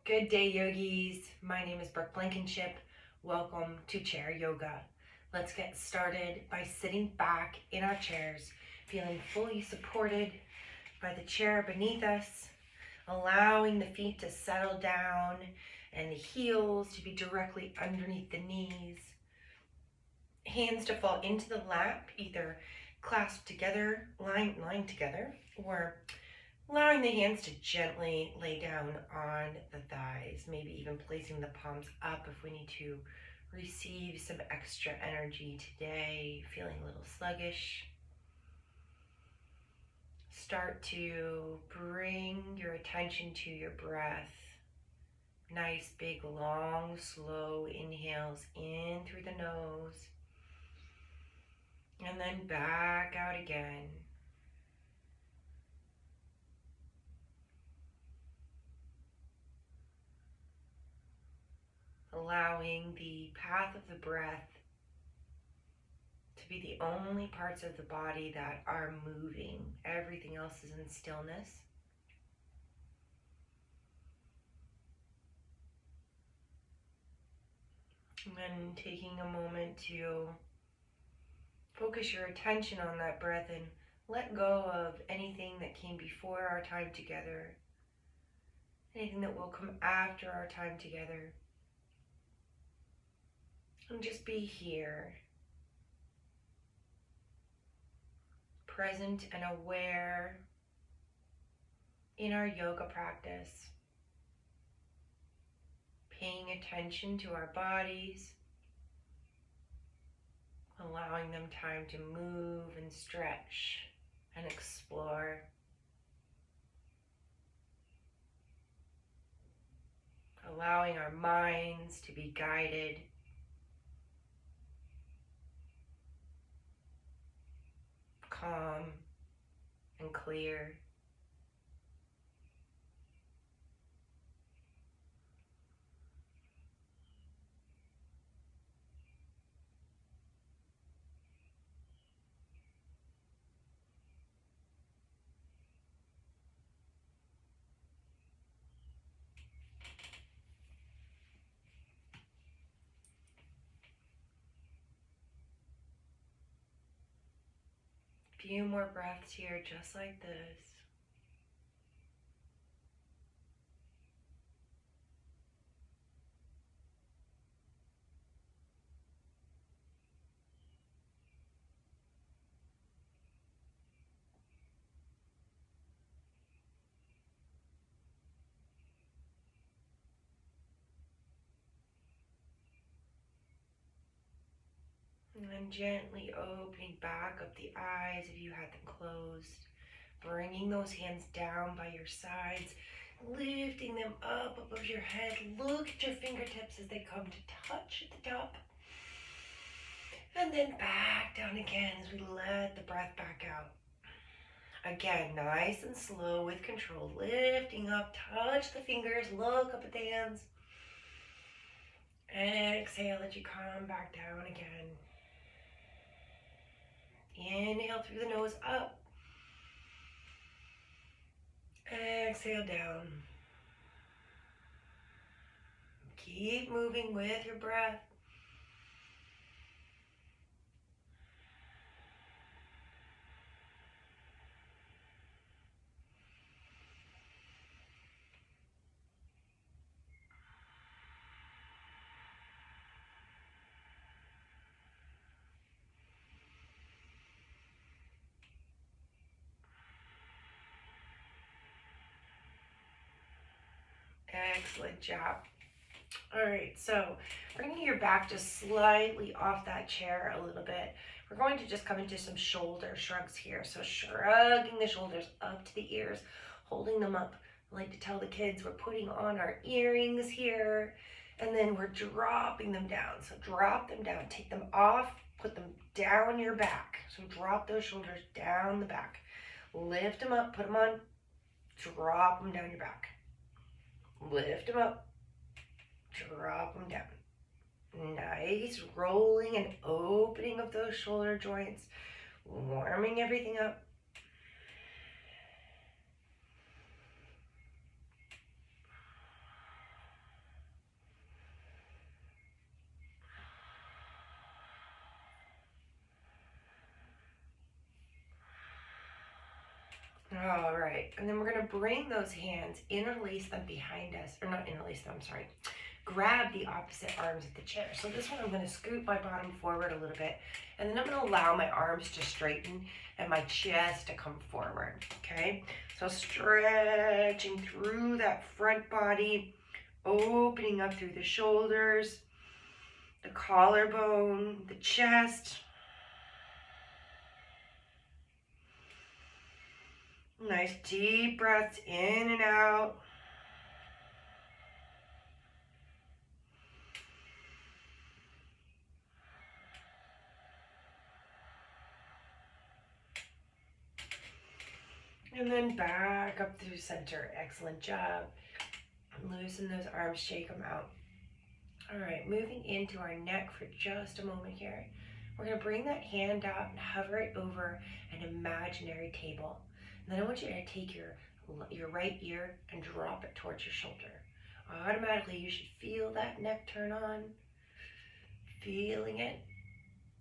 Good day, yogis. My name is Brooke Blankenship. Welcome to Chair Yoga. Let's get started by sitting back in our chairs, feeling fully supported by the chair beneath us, allowing the feet to settle down and the heels to be directly underneath the knees. Hands to fall into the lap, either clasped together, lying together, or allowing the hands to gently lay down on the thighs, maybe even placing the palms up if we need to receive some extra energy today, feeling a little sluggish. Start to bring your attention to your breath. Nice, big, long, slow inhales in through the nose, and then back out again. Allowing the path of the breath to be the only parts of the body that are moving. Everything else is in stillness. And then taking a moment to focus your attention on that breath and let go of anything that came before our time together, anything that will come after our time together. And just be here, present and aware in our yoga practice, paying attention to our bodies, allowing them time to move and stretch and explore. Allowing our minds to be guided, calm and clear. Few more breaths here, just like this. And then gently opening back up the eyes if you had them closed. Bringing those hands down by your sides, lifting them up above your head. Look at your fingertips as they come to touch at the top. And then back down again as we let the breath back out. Again, nice and slow with control. Lifting up, touch the fingers, look up at the hands. Exhale as you come back down again. Inhale through the nose up. Exhale down. Keep moving with your breath. Excellent job. All right, so bringing your back just slightly off that chair a little bit. We're going to just come into some shoulder shrugs here. So shrugging the shoulders up to the ears, holding them up. I like to tell the kids we're putting on our earrings here, and then we're dropping them down. So drop them down, take them off, put them down your back. So drop those shoulders down the back. Lift them up, put them on, drop them down your back. Lift them up, drop them down. Nice rolling and opening of those shoulder joints, warming everything up. All right, and then we're gonna bring those hands, interlace them behind us, or not interlace them, I'm sorry. Grab the opposite arms of the chair. So this one, I'm gonna scoot my bottom forward a little bit, and then I'm gonna allow my arms to straighten and my chest to come forward, okay? So stretching through that front body, opening up through the shoulders, the collarbone, the chest. Nice deep breaths in and out. And then back up through center. Excellent job. Loosen those arms, shake them out. All right, moving into our neck for just a moment here. We're gonna bring that hand out and hover it over an imaginary table. And then I want you to take your right ear and drop it towards your shoulder. Automatically, you should feel that neck turn on. Feeling it.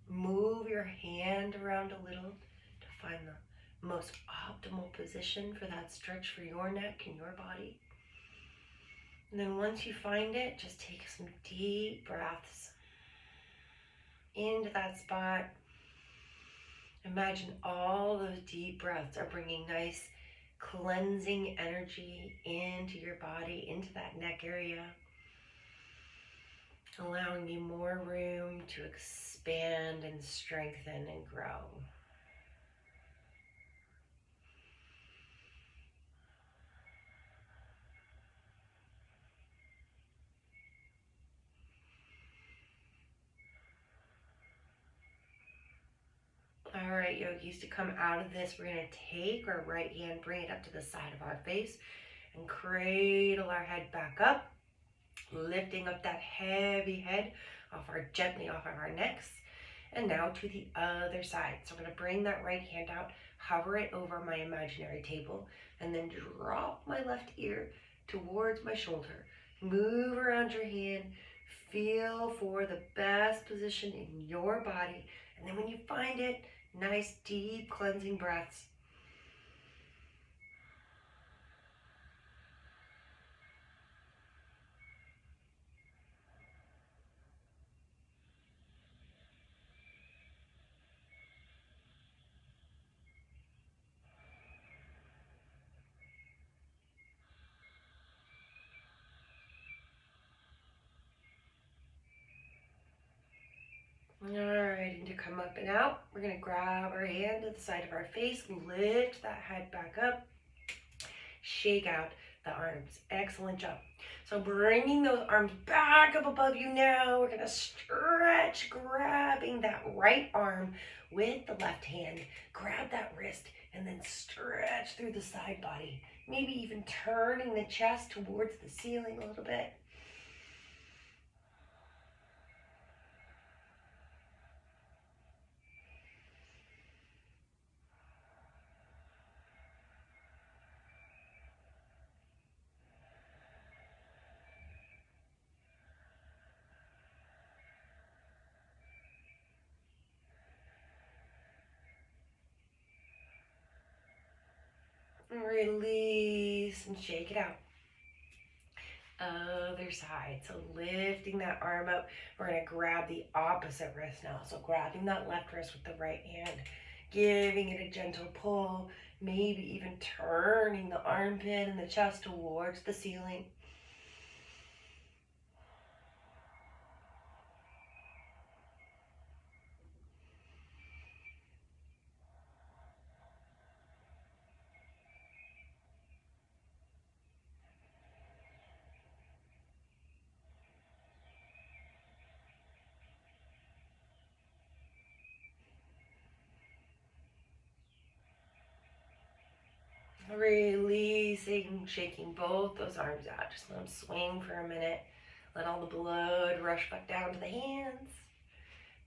Move your hand around a little to find the most optimal position for that stretch for your neck and your body. And then once you find it, just take some deep breaths into that spot. Imagine all those deep breaths are bringing nice cleansing energy into your body, into that neck area, allowing you more room to expand and strengthen and grow. All right, yogis, to come out of this, we're going to take our right hand, bring it up to the side of our face, and cradle our head back up, lifting up that heavy head gently off of our necks. And now to the other side. So I'm going to bring that right hand out, hover it over my imaginary table, and then drop my left ear towards my shoulder. Move around your hand. Feel for the best position in your body. And then when you find it, nice deep cleansing breaths. All right, and to come up and out, we're gonna grab our hand to the side of our face, lift that head back up, shake out the arms. Excellent job. So bringing those arms back up above you now, we're gonna stretch, grabbing that right arm with the left hand, grab that wrist, and then stretch through the side body. Maybe even turning the chest towards the ceiling a little bit. Release and shake it out. Other side. So lifting that arm up, we're going to grab the opposite wrist now. So grabbing that left wrist with the right hand, giving it a gentle pull, maybe even turning the armpit and the chest towards the ceiling. Releasing, shaking both those arms out. Just let them swing for a minute. Let all the blood rush back down to the hands.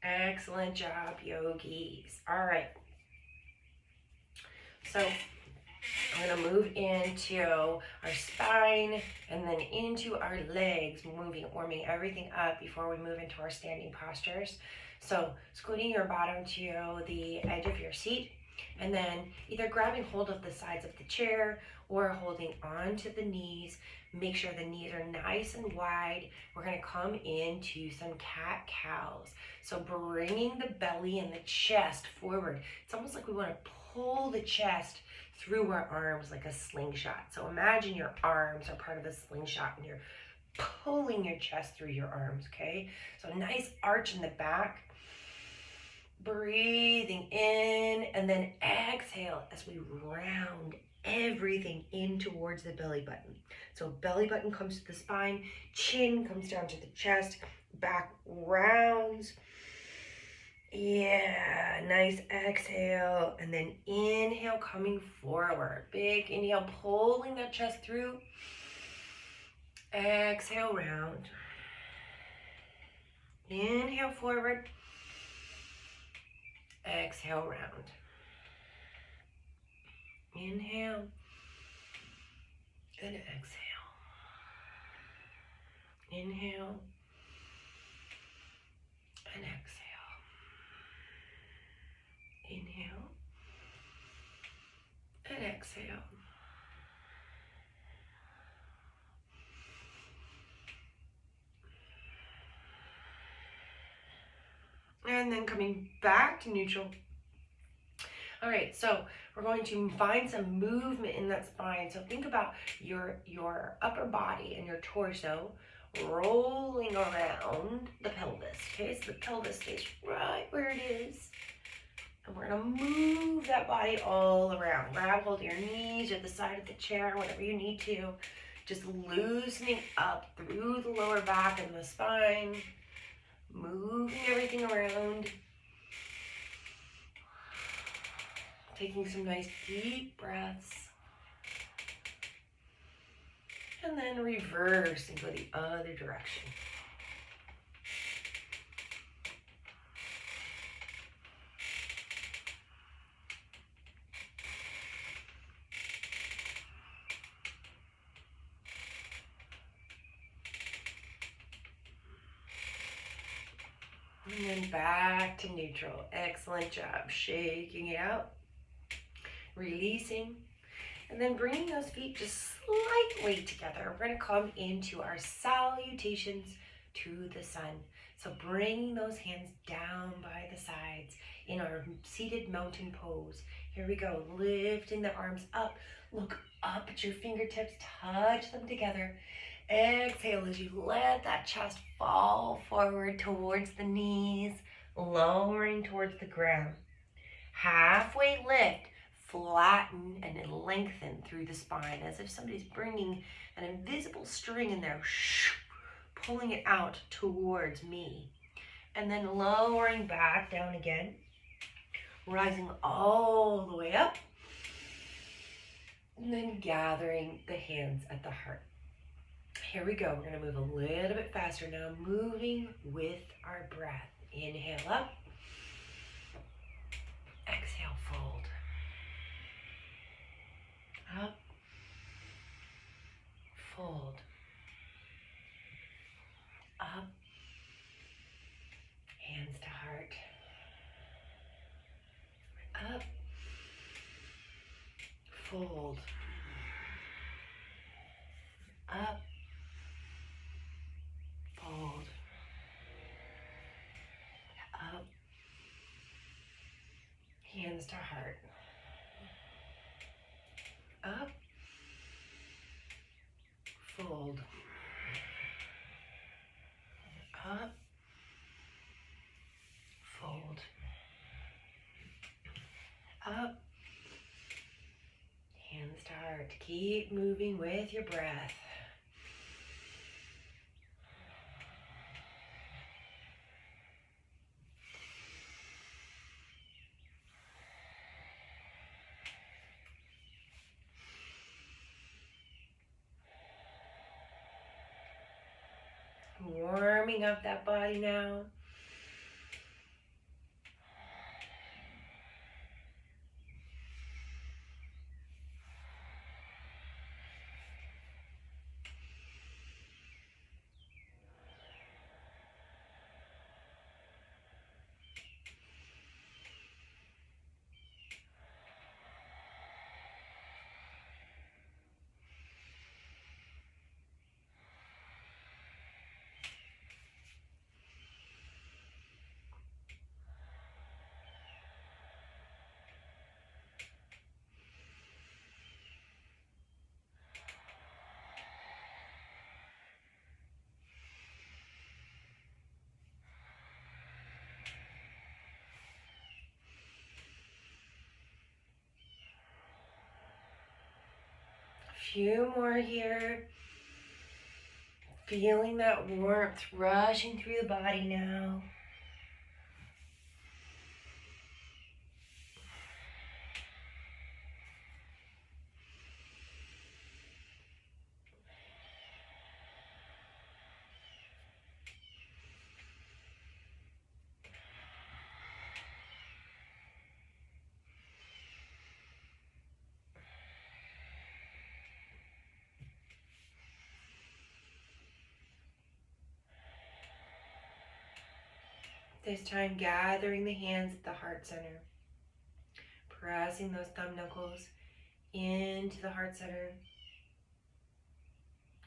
Excellent job, yogis. All right. So I'm going to move into our spine and then into our legs, warming everything up before we move into our standing postures. So scooting your bottom to the edge of your seat. And then either grabbing hold of the sides of the chair or holding onto the knees. Make sure the knees are nice and wide. We're gonna come into some cat-cows. So bringing the belly and the chest forward. It's almost like we wanna pull the chest through our arms like a slingshot. So imagine your arms are part of a slingshot and you're pulling your chest through your arms, okay? So nice arch in the back. Breathing in and then exhale as we round everything in towards the belly button. So belly button comes to the spine, chin comes down to the chest, back rounds. Yeah, nice exhale. And then inhale, coming forward. Big inhale, pulling that chest through. Exhale, round. Inhale, forward. Exhale, round. Inhale and exhale. Inhale and exhale. Inhale and exhale. And then coming back to neutral. All right, so we're going to find some movement in that spine. So think about your upper body and your torso rolling around the pelvis. Okay, so the pelvis stays right where it is. And we're gonna move that body all around. Grab hold of your knees or the side of the chair, whatever you need to. Just loosening up through the lower back and the spine. Moving everything around. Taking some nice deep breaths. And then reverse and go the other direction. And then back to neutral. Excellent job. Shaking it out. Releasing. And then bringing those feet just slightly together. We're going to come into our salutations to the sun. So bringing those hands down by the sides in our seated mountain pose. Here we go. Lifting the arms up. Look up at your fingertips. Touch them together. Exhale as you let that chest fall forward towards the knees, lowering towards the ground. Halfway lift, flatten and then lengthen through the spine as if somebody's bringing an invisible string in there, pulling it out towards me. And then lowering back down again, rising all the way up, and then gathering the hands at the heart. Here we go. We're going to move a little bit faster now, moving with our breath. Inhale up. Exhale, fold. Up. Fold. Up. Hands to heart. Up. Fold. Up. Fold. Up. Hands to heart. Up. Fold. Up. Fold. Up. Hands to heart. Keep moving with your breath. Warming up that body now. few more here. Feeling that warmth rushing through the body now. This time, gathering the hands at the heart center, pressing those thumb knuckles into the heart center,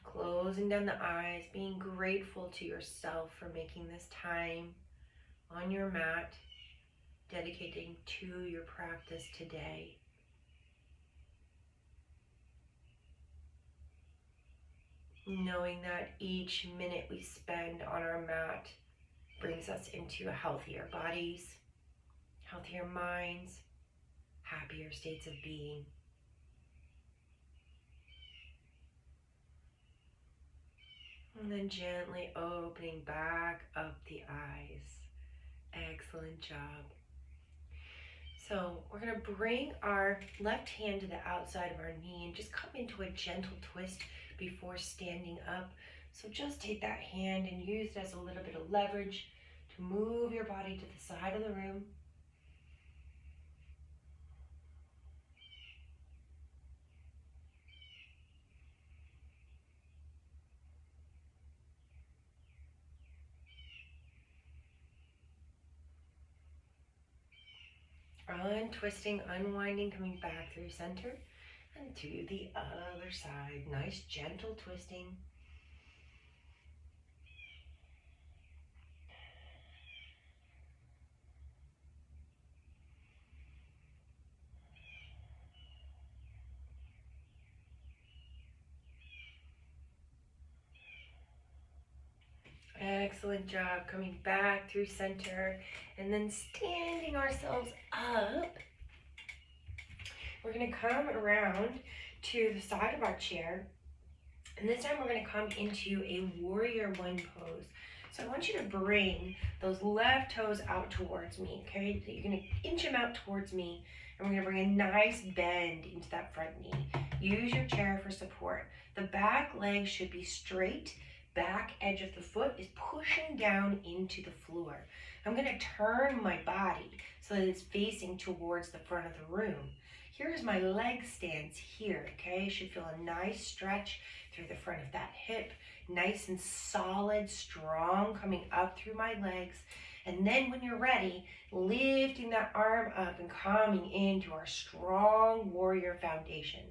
closing down the eyes, being grateful to yourself for making this time on your mat, dedicating to your practice today. Knowing that each minute we spend on our mat brings us into healthier bodies, healthier minds, happier states of being. And then gently opening back up the eyes. Excellent job. So we're going to bring our left hand to the outside of our knee and just come into a gentle twist before standing up. So just take that hand and use it as a little bit of leverage to move your body to the side of the room. Untwisting, unwinding, coming back through center and to the other side. Nice gentle twisting. Excellent job. Coming back through center and then standing ourselves up. We're going to come around to the side of our chair. And this time we're going to come into a warrior one pose. So I want you to bring those left toes out towards me, okay? So you're going to inch them out towards me. And we're going to bring a nice bend into that front knee. Use your chair for support. The back leg should be straight. Back edge of the foot is pushing down into the floor. I'm going to turn my body so that it's facing towards the front of the room. Here's my leg stance here, okay? Should feel a nice stretch through the front of that hip. Nice and solid, strong, coming up through my legs. And then when you're ready, lifting that arm up and coming into our strong warrior foundation.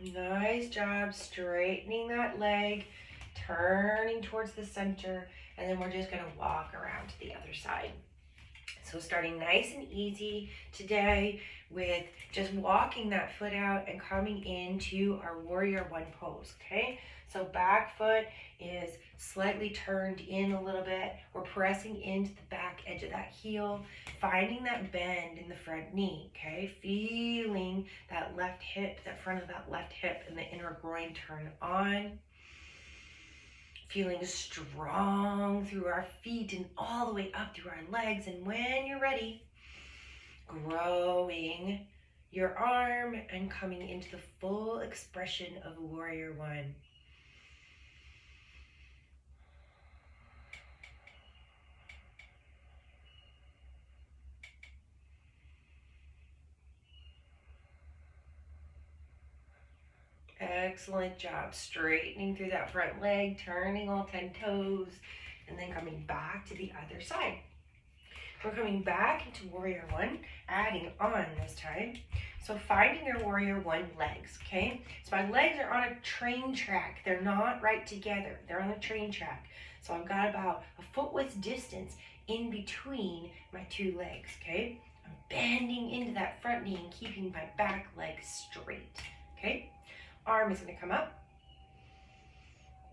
Nice job straightening that leg, turning towards the center, and then we're just going to walk around to the other side. So starting nice and easy today with just walking that foot out and coming into our warrior one pose, okay? So back foot is slightly turned in a little bit. We're pressing into the back edge of that heel, finding that bend in the front knee, okay? Feeling that left hip, that front of that left hip and the inner groin turn on. Feeling strong through our feet and all the way up through our legs. And when you're ready, growing your arm and coming into the full expression of warrior one. Excellent job. Straightening through that front leg, turning all 10 toes, and then coming back to the other side. We're coming back into warrior one, adding on this time. So finding your warrior one legs, okay? So my legs are on a train track. They're not right together. They're on a train track. So I've got about a foot width distance in between my two legs, okay? I'm bending into that front knee and keeping my back leg straight, okay? Arm is going to come up.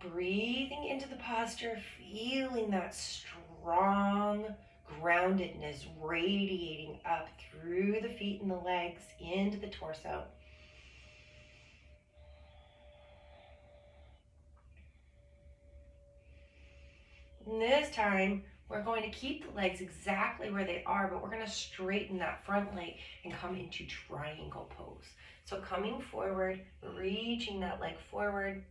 Breathing into the posture, feeling that strong groundedness radiating up through the feet and the legs into the torso. And this time, we're going to keep the legs exactly where they are, but we're going to straighten that front leg and come into triangle pose. So coming forward, reaching that leg forward,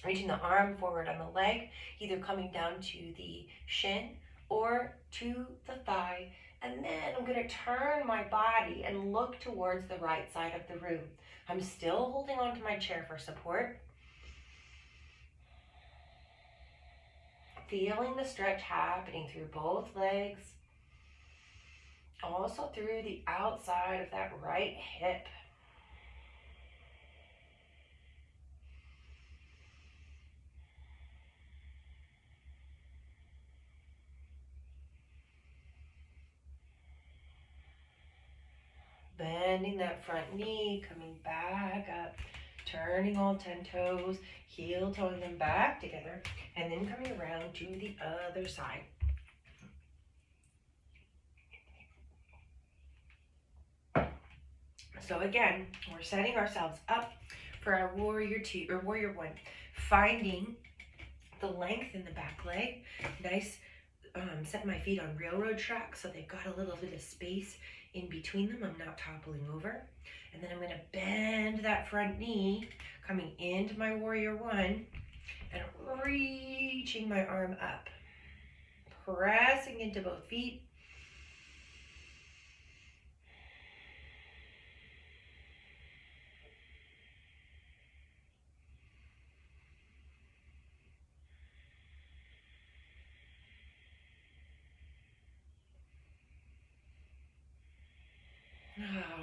reaching the arm forward on the leg, either coming down to the shin or to the thigh. And then I'm going to turn my body and look towards the right side of the room. I'm still holding onto my chair for support. Feeling the stretch happening through both legs. Also through the outside of that right hip. Bending that front knee, coming back up, turning all 10 toes, heel toeing them back together, and then coming around to the other side. So again, we're setting ourselves up for our warrior two or warrior one, finding the length in the back leg. Nice, set my feet on railroad tracks so they've got a little bit of space in between them. I'm not toppling over. And then I'm going to bend that front knee, coming into my warrior one and reaching my arm up, pressing into both feet.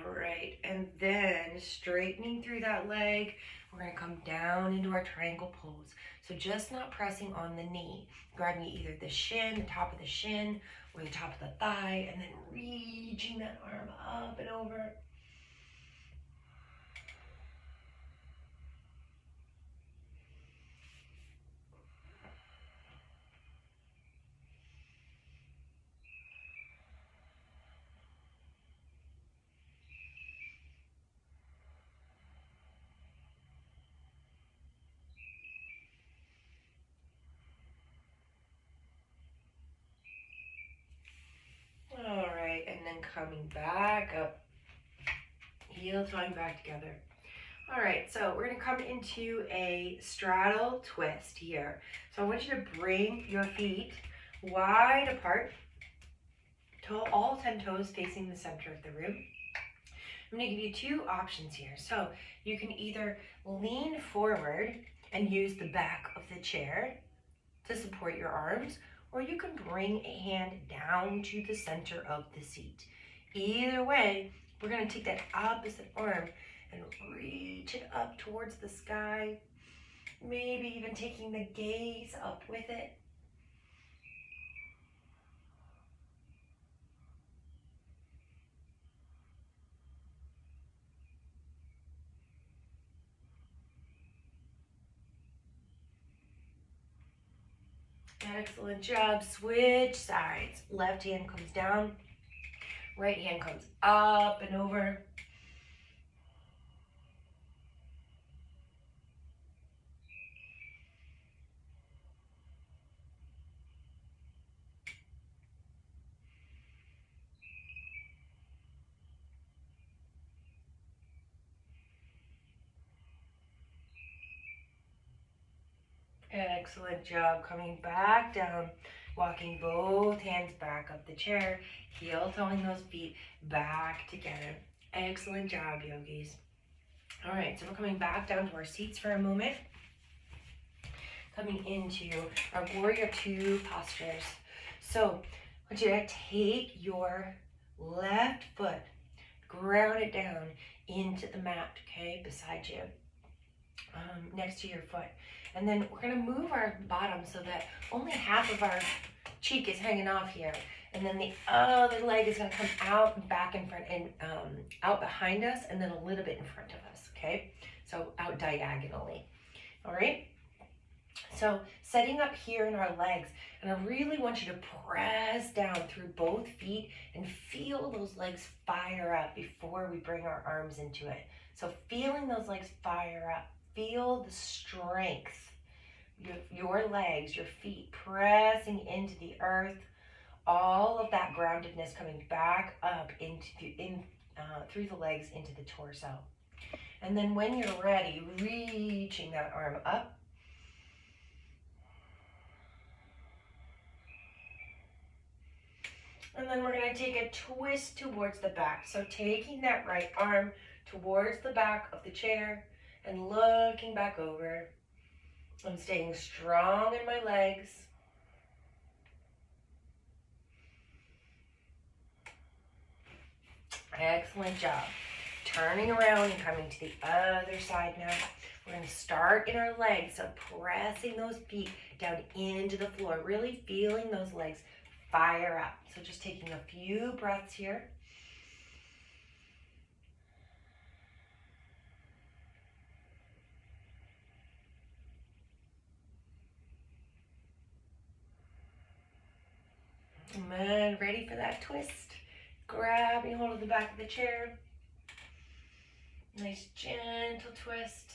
All right, and then straightening through that leg, we're going to come down into our triangle pose. So just not pressing on the knee, grabbing either the shin, the top of the shin, or the top of the thigh, and then reaching that arm up and over. All right, and then coming back up, heel toeing back together. All right, so we're gonna come into a straddle twist here. So I want you to bring your feet wide apart, all 10 toes facing the center of the room. I'm gonna give you two options here. So you can either lean forward and use the back of the chair to support your arms, or you can bring a hand down to the center of the seat. Either way, we're gonna take that opposite arm and reach it up towards the sky, maybe even taking the gaze up with it. Excellent job. Switch sides. Left hand comes down, right hand comes up and over. Excellent job. Coming back down, walking both hands back up the chair, heel toeing those feet back together. Excellent job, yogis. All right, so we're coming back down to our seats for a moment. Coming into our warrior two postures. So I want you to take your left foot, ground it down into the mat, okay, beside you, next to your foot. And then we're gonna move our bottom so that only half of our cheek is hanging off here. And then the other leg is gonna come out and back in front and out behind us and then a little bit in front of us, okay? So out diagonally, all right? So setting up here in our legs, and I really want you to press down through both feet and feel those legs fire up before we bring our arms into it. So feeling those legs fire up, feel the strength, your legs, your feet pressing into the earth, all of that groundedness coming back up through the legs into the torso. And then when you're ready, reaching that arm up. And then we're going to take a twist towards the back. So taking that right arm towards the back of the chair and looking back over. I'm staying strong in my legs. Excellent job. Turning around and coming to the other side now. We're going to start in our legs, so pressing those feet down into the floor, really feeling those legs fire up. So just taking a few breaths here. And then ready for that twist. Grabbing hold of the back of the chair. Nice gentle twist.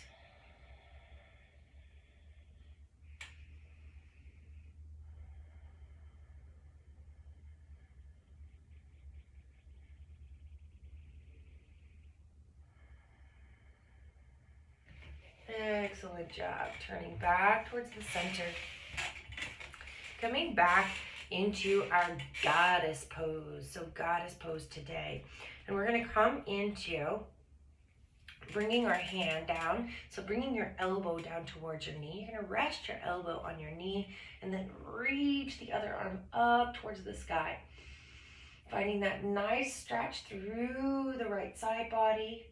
Excellent job. Turning back towards the center. Coming back into our goddess pose. So goddess pose today. And we're going to come into bringing our hand down. So bringing your elbow down towards your knee. You're going to rest your elbow on your knee and then reach the other arm up towards the sky. Finding that nice stretch through the right side body.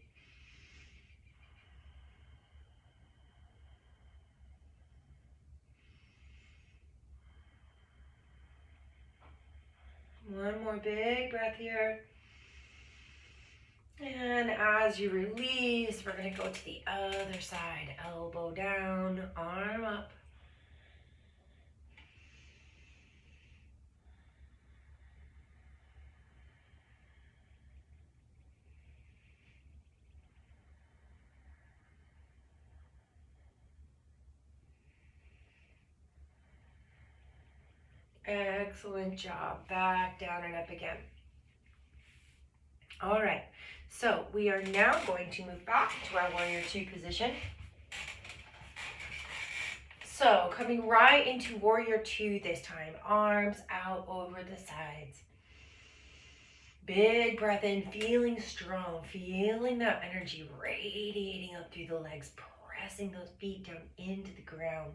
One more big breath here. And as you release, we're going to go to the other side. Elbow down, arm up. Excellent job. Back down and up again. All right. So we are now going to move back to our warrior two position. So coming right into warrior two this time. Arms out over the sides. Big breath in, feeling strong, feeling that energy radiating up through the legs, pressing those feet down into the ground.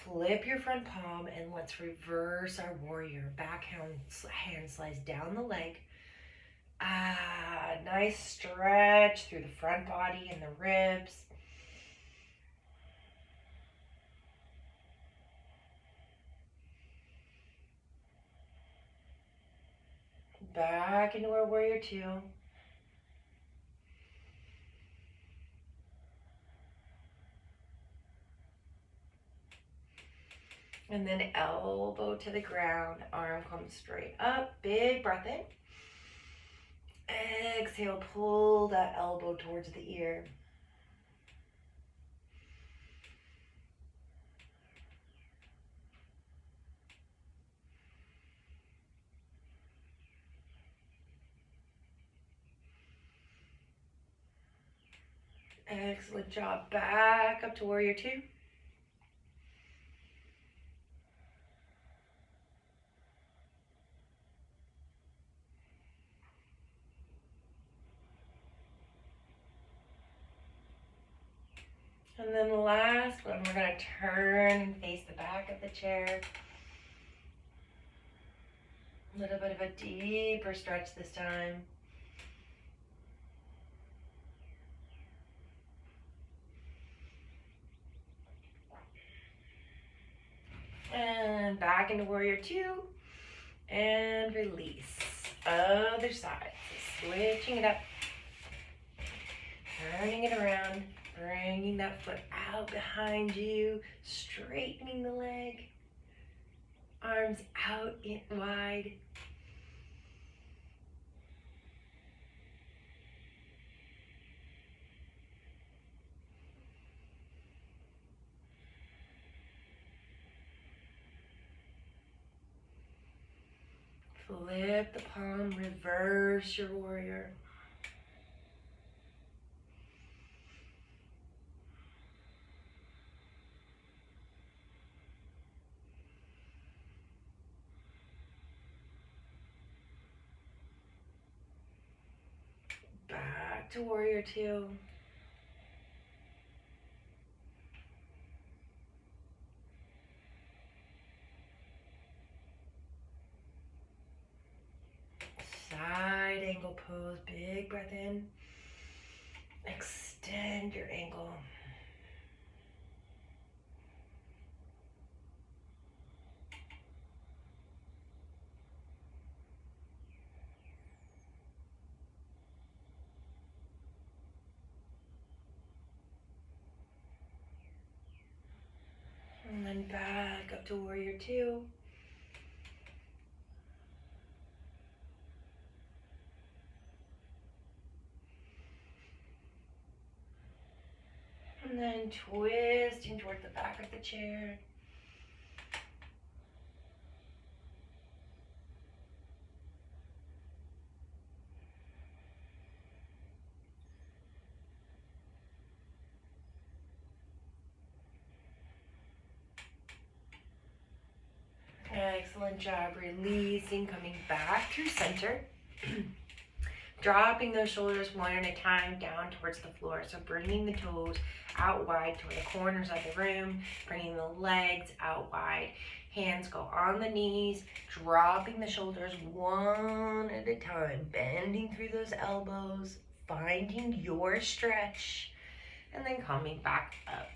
Flip your front palm and let's reverse our warrior. Back hand slides down the leg. Nice stretch through the front body and the ribs. Back into our warrior two. And then elbow to the ground, arm comes straight up, big breath in. Exhale, pull that elbow towards the ear. Excellent job. Back up to warrior two. And then the last one, we're going to turn and face the back of the chair. A little bit of a deeper stretch this time. And back into warrior two. And release. Other side. So switching it up. Turning it around. Bringing that foot out behind you, straightening the leg, arms out in wide. Flip the palm, reverse your warrior. Back to warrior two. Side angle pose, big breath in. Extend your ankle. And then back up to warrior two. And then twisting toward the back of the chair. Excellent job. Releasing, coming back through center. Dropping those shoulders one at a time down towards the floor. So bringing the toes out wide toward the corners of the room. Bringing the legs out wide. Hands go on the knees. Dropping the shoulders one at a time. Bending through those elbows. Finding your stretch. And then coming back up.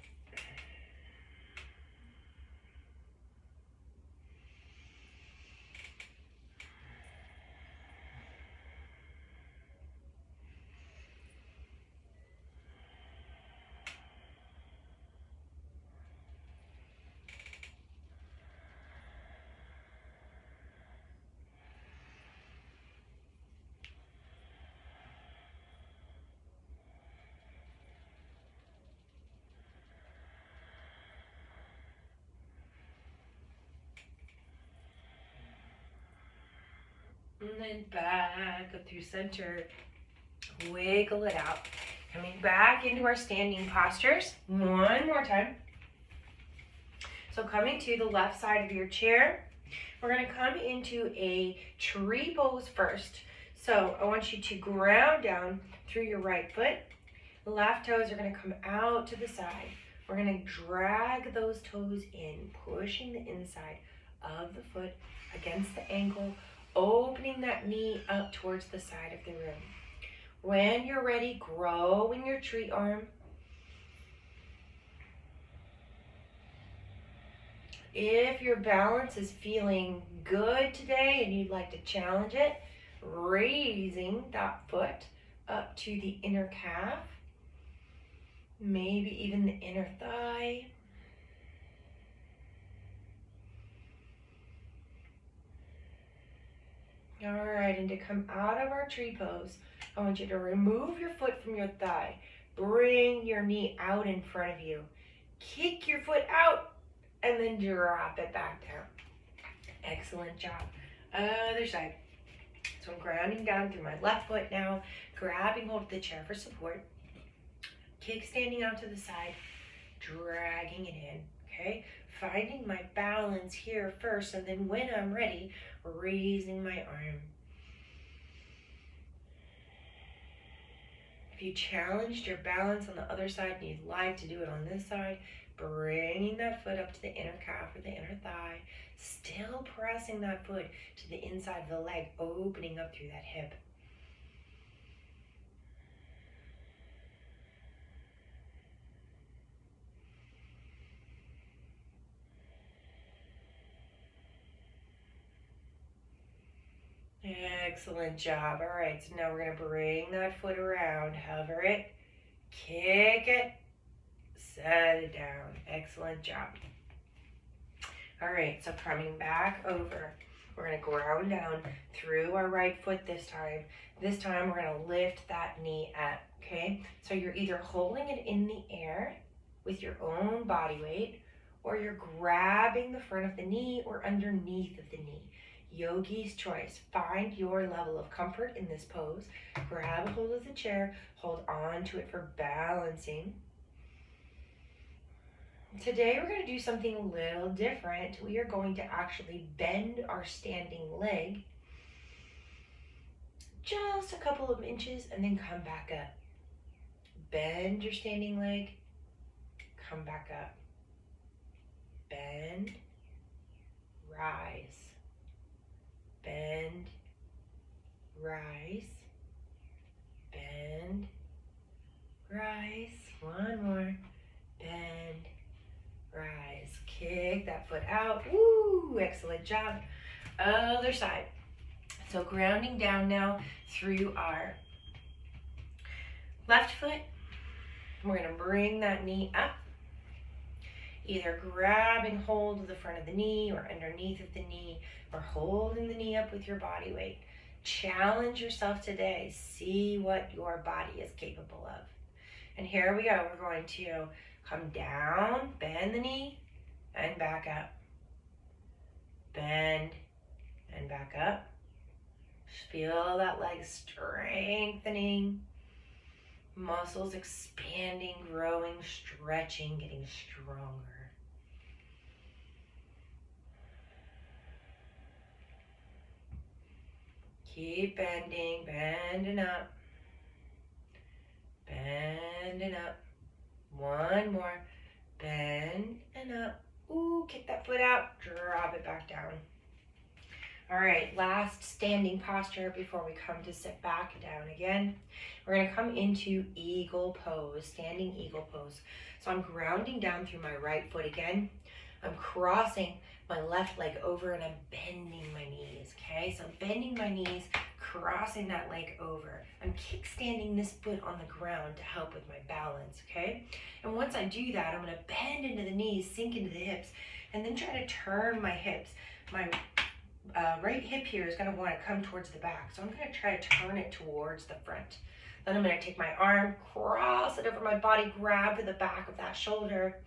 And then back up through center. Wiggle it out. Coming back into our standing postures. One more time. So coming to the left side of your chair. We're going to come into a tree pose first. So I want you to ground down through your right foot. The left toes are going to come out to the side. We're going to drag those toes in, pushing the inside of the foot against the ankle, opening that knee up towards the side of the room. When you're ready, growing your tree arm. If your balance is feeling good today and you'd like to challenge it, raising that foot up to the inner calf, maybe even the inner thigh. All right, and to come out of our tree pose, I want you to remove your foot from your thigh. Bring your knee out in front of you. Kick your foot out and then drop it back down. Excellent job. Other side. So I'm grounding down through my left foot now, grabbing hold of the chair for support. Kick standing out to the side, dragging it in, okay? Finding my balance here first, and then when I'm ready, raising my arm. If you challenged your balance on the other side and you'd like to do it on this side, bringing that foot up to the inner calf or the inner thigh, still pressing that foot to the inside of the leg, opening up through that hip. Excellent job. All right, so now we're going to bring that foot around, hover it, kick it, set it down. Excellent job. All right, so coming back over, we're gonna ground down through our right foot this time. This time we're gonna lift that knee up, okay? So you're either holding it in the air with your own body weight, or you're grabbing the front of the knee or underneath of the knee. Yogi's choice. Find your level of comfort in this pose. Grab a hold of the chair, hold on to it for balancing. Today we're going to do something a little different. We are going to actually bend our standing leg just a couple of inches and then come back up. Bend your standing leg, come back up. Bend, rise. Bend, rise. Bend, rise. One more. Bend, rise. Kick that foot out. Woo! Excellent job. Other side. So grounding down now through our left foot. We're going to bring that knee up. Either grabbing hold of the front of the knee or underneath of the knee, or holding the knee up with your body weight. Challenge yourself today. See what your body is capable of. And here we go. We're going to come down, bend the knee, and back up. Bend and back up. Feel that leg strengthening. Muscles expanding, growing, stretching, getting stronger. Keep bending, bending up. Bending up. One more. Bend and up. Ooh, kick that foot out. Drop it back down. All right, last standing posture before we come to sit back down again. We're gonna come into eagle pose, standing eagle pose. So I'm grounding down through my right foot again. I'm crossing my left leg over and I'm bending my knees, okay? So I'm bending my knees, crossing that leg over. I'm kickstanding this foot on the ground to help with my balance, okay? And once I do that, I'm gonna bend into the knees, sink into the hips, and then try to turn my hips. My right hip here is going to want to come towards the back. So I'm going to try to turn it towards the front. Then I'm going to take my arm, cross it over my body, grab to the back of that shoulder,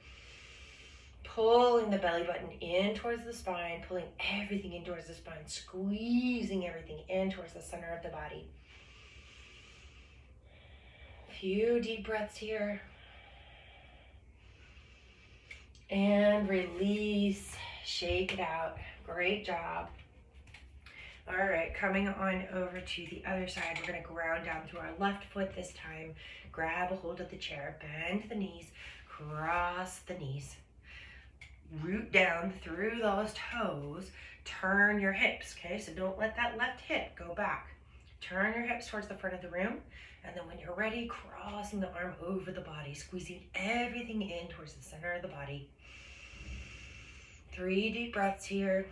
pulling the belly button in towards the spine, pulling everything in towards the spine, squeezing everything in towards the center of the body. A few deep breaths here. And release, shake it out. Great job. All right, coming on over to the other side, we're gonna ground down through our left foot this time. Grab a hold of the chair, bend the knees, cross the knees. Root down through those toes, turn your hips, okay? So don't let that left hip go back. Turn your hips towards the front of the room, and then when you're ready, crossing the arm over the body, squeezing everything in towards the center of the body. 3 deep breaths here.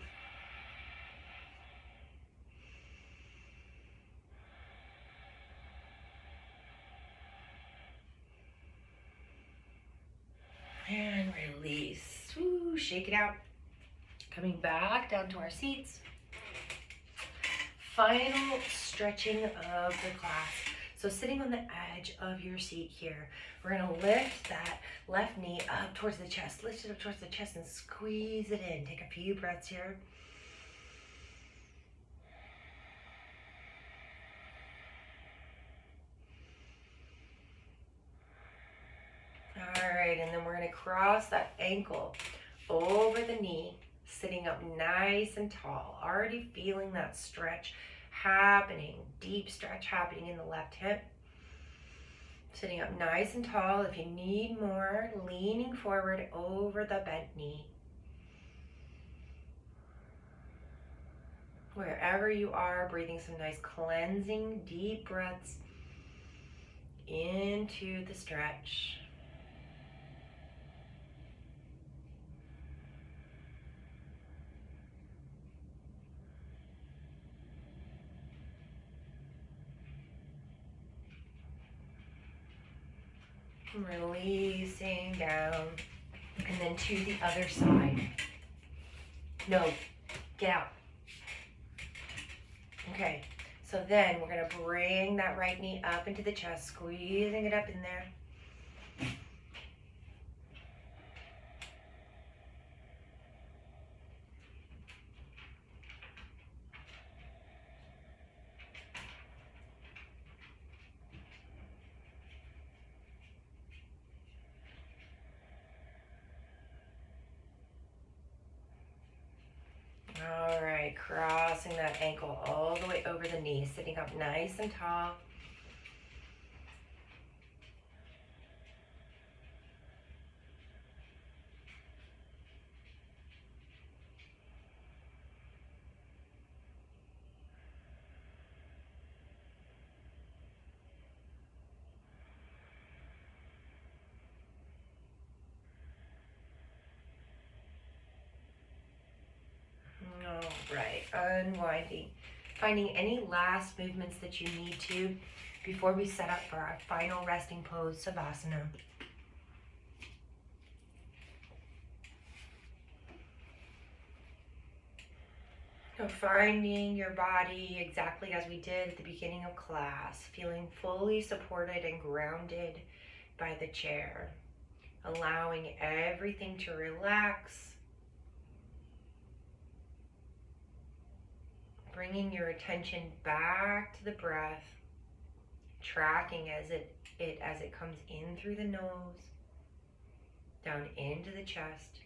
And release. Woo, shake it out. Coming back down to our seats. Final stretching of the class. So sitting on the edge of your seat here, we're gonna lift that left knee up towards the chest. Lift it up towards the chest and squeeze it in. Take a few breaths here. All right, and then we're gonna cross that ankle over the knee, sitting up nice and tall. Already feeling that stretch happening, deep stretch happening in the left hip. Sitting up nice and tall. If you need more, leaning forward over the bent knee. Wherever you are, breathing some nice cleansing, deep breaths into the stretch. Releasing down. And then to the other side. No, get out. Okay, so then we're going to bring that right knee up into the chest, squeezing it up in there. All right, crossing that ankle all the way over the knee, sitting up nice and tall. All right, unwinding. Finding any last movements that you need to before we set up for our final resting pose, Savasana. So finding your body exactly as we did at the beginning of class, feeling fully supported and grounded by the chair, allowing everything to relax, bringing your attention back to the breath, tracking as it comes in through the nose, down into the chest,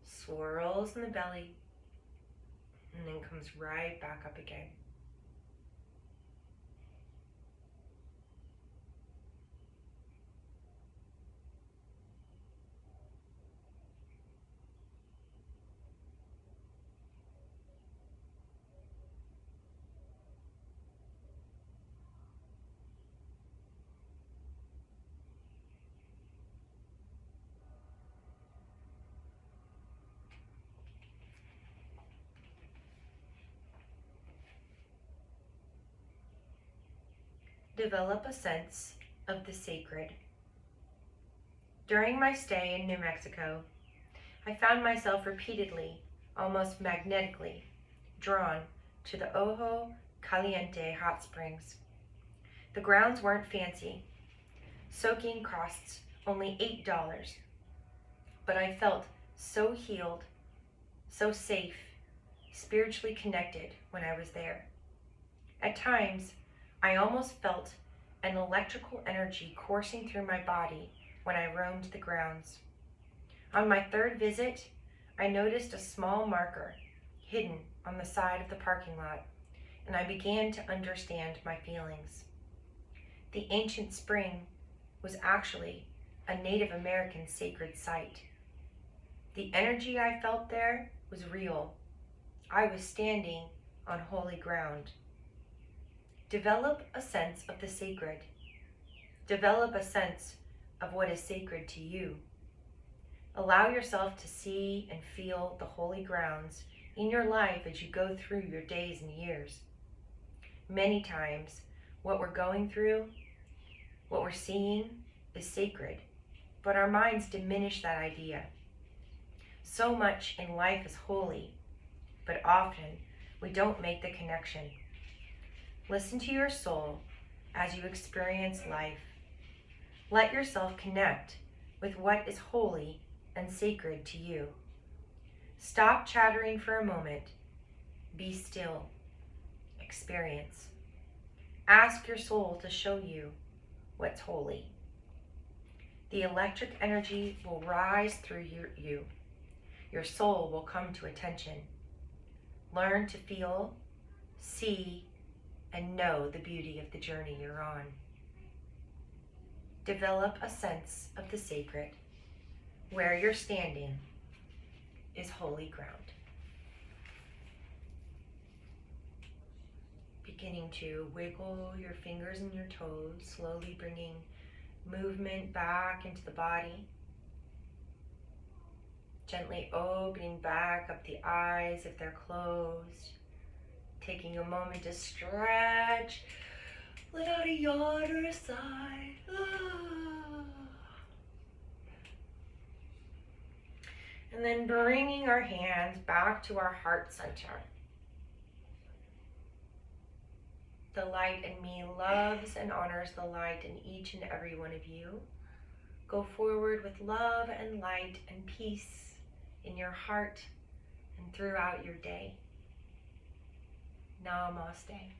swirls in the belly, and then comes right back up again. Develop a sense of the sacred. During my stay in New Mexico, I found myself repeatedly, almost magnetically, drawn to the Ojo Caliente hot springs. The grounds weren't fancy. Soaking costs only $8, but I felt so healed, so safe, spiritually connected when I was there. At times, I almost felt an electrical energy coursing through my body when I roamed the grounds. On my third visit, I noticed a small marker hidden on the side of the parking lot, and I began to understand my feelings. The ancient spring was actually a Native American sacred site. The energy I felt there was real. I was standing on holy ground. Develop a sense of the sacred. Develop a sense of what is sacred to you. Allow yourself to see and feel the holy grounds in your life as you go through your days and years. Many times, what we're going through, what we're seeing is sacred, but our minds diminish that idea. So much in life is holy, but often we don't make the connection. Listen to your soul as you experience life. Let yourself connect with what is holy and sacred to you. Stop chattering for a moment. Be still. Experience. Ask your soul to show you what's holy. The electric energy will rise through you. Your soul will come to attention. Learn to feel, see, and know the beauty of the journey you're on. Develop a sense of the sacred. Where you're standing is holy ground. Beginning to wiggle your fingers and your toes, slowly bringing movement back into the body. Gently opening back up the eyes if they're closed. Taking a moment to stretch. Let out a yawn or a sigh. And then bringing our hands back to our heart center. The light in me loves and honors the light in each and every one of you. Go forward with love and light and peace in your heart and throughout your day. Namaste.